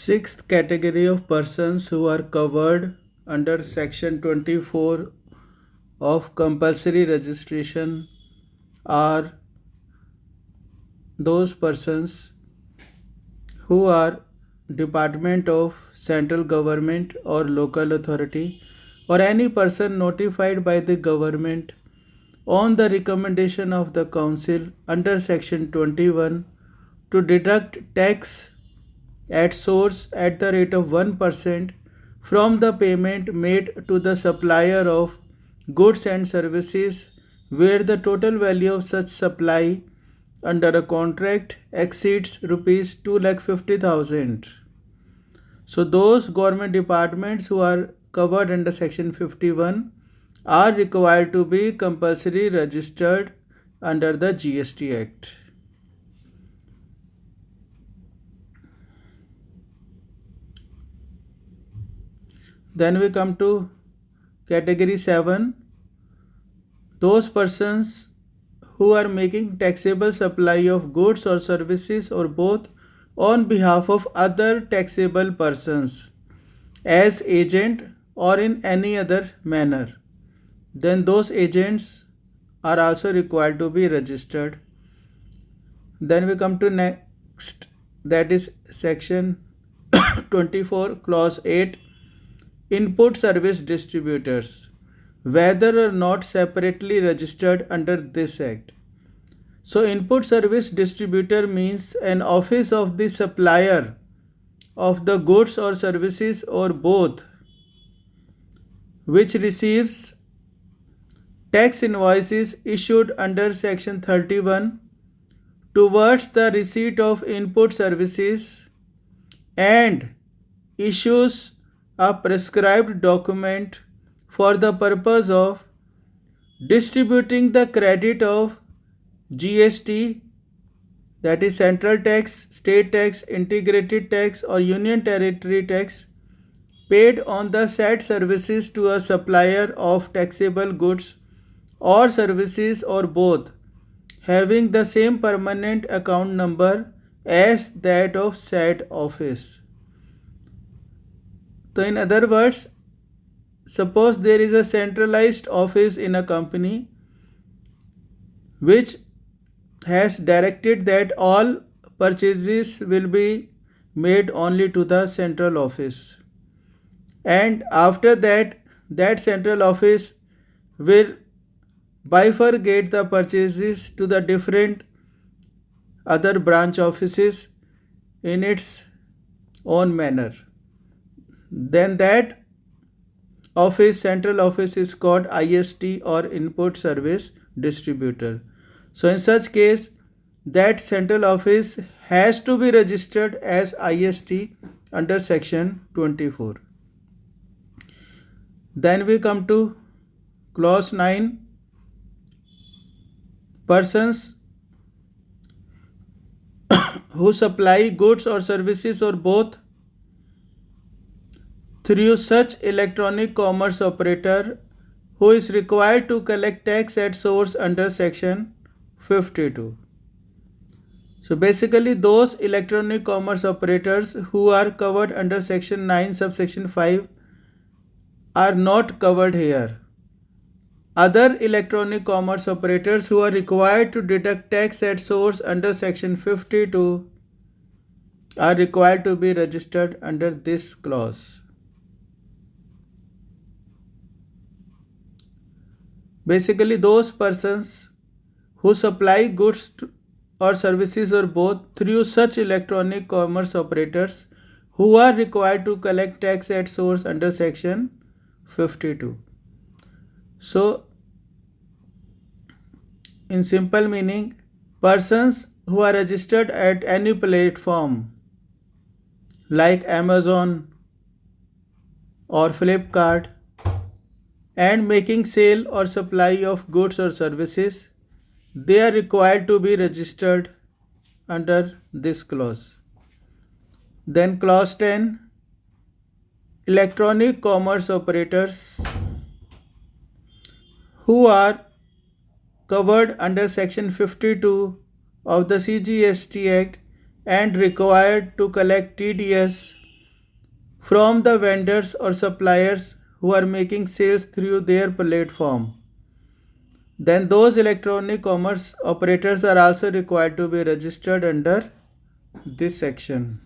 Sixth category of persons who are covered under Section 24 of compulsory registration are those persons who are department of central government or local authority or any person notified by the government on the recommendation of the council under Section 21 to deduct tax at source at the rate of 1% from the payment made to the supplier of goods and services where the total value of such supply under a contract exceeds rupees 2,50,000. So those government departments who are covered under Section 51 are required to be compulsory registered under the GST Act. Then we come to category 7, those persons who are making taxable supply of goods or services or both on behalf of other taxable persons as agent or in any other manner. Then those agents are also required to be registered. Then we come to next, that is section 24 clause 8, input service distributors, whether or not separately registered under this act. So input service distributor means an office of the supplier of the goods or services or both, which receives tax invoices issued under section 31 towards the receipt of input services and issues a prescribed document for the purpose of distributing the credit of GST, that is central tax, state tax, integrated tax or union territory tax paid on the said services to a supplier of taxable goods or services or both having the same permanent account number as that of said office. So in other words, suppose there is a centralized office in a company which has directed that all purchases will be made only to the central office, and after that central office will bifurcate the purchases to the different other branch offices in its own manner. Then that office, central office, is called IST or input service distributor. So in such case, that central office has to be registered as IST under section 24. Then we come to clause 9, persons who supply goods or services or both through such electronic commerce operator who is required to collect tax at source under section 52. So basically those electronic commerce operators who are covered under section 9 subsection 5 are not covered here. Other electronic commerce operators who are required to deduct tax at source under section 52 are required to be registered under this clause. Basically those persons who supply goods or services or both through such electronic commerce operators who are required to collect tax at source under section 52. So in simple meaning, persons who are registered at any platform like Amazon or Flipkart and making sale or supply of goods or services, they are required to be registered under this clause. Then clause 10, electronic commerce operators who are covered under section 52 of the CGST Act and required to collect TDS from the vendors or suppliers who are making sales through their platform. Then those electronic commerce operators are also required to be registered under this section.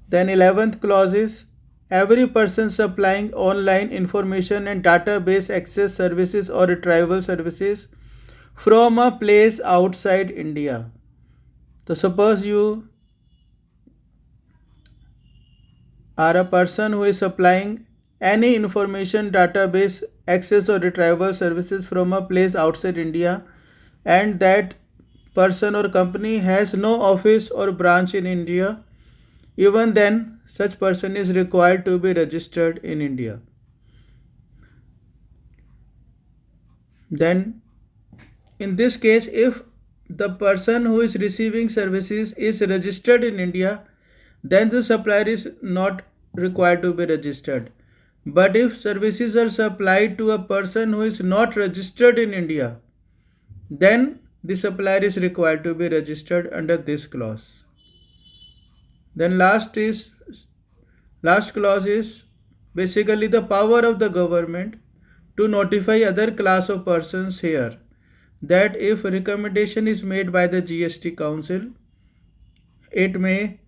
Then 11th clause is every person supplying online information and database access services or retrieval services from a place outside India. So suppose you are a person who is supplying any information database access or retrieval services from a place outside India, and that person or company has no office or branch in India, even then such person is required to be registered in India. Then in this case, if the person who is receiving services is registered in India, then the supplier is not required to be registered. But if services are supplied to a person who is not registered in India, then the supplier is required to be registered under this clause. Then last clause is basically the power of the government to notify other class of persons here, that if a recommendation is made by the GST Council, it may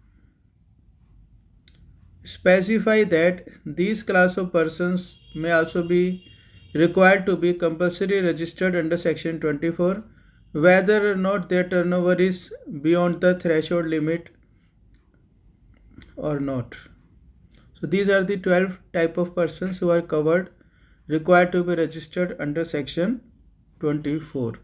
specify that these class of persons may also be required to be compulsory registered under section 24, whether or not their turnover is beyond the threshold limit or not. So these are the 12 type of persons who are covered, required to be registered under section 24.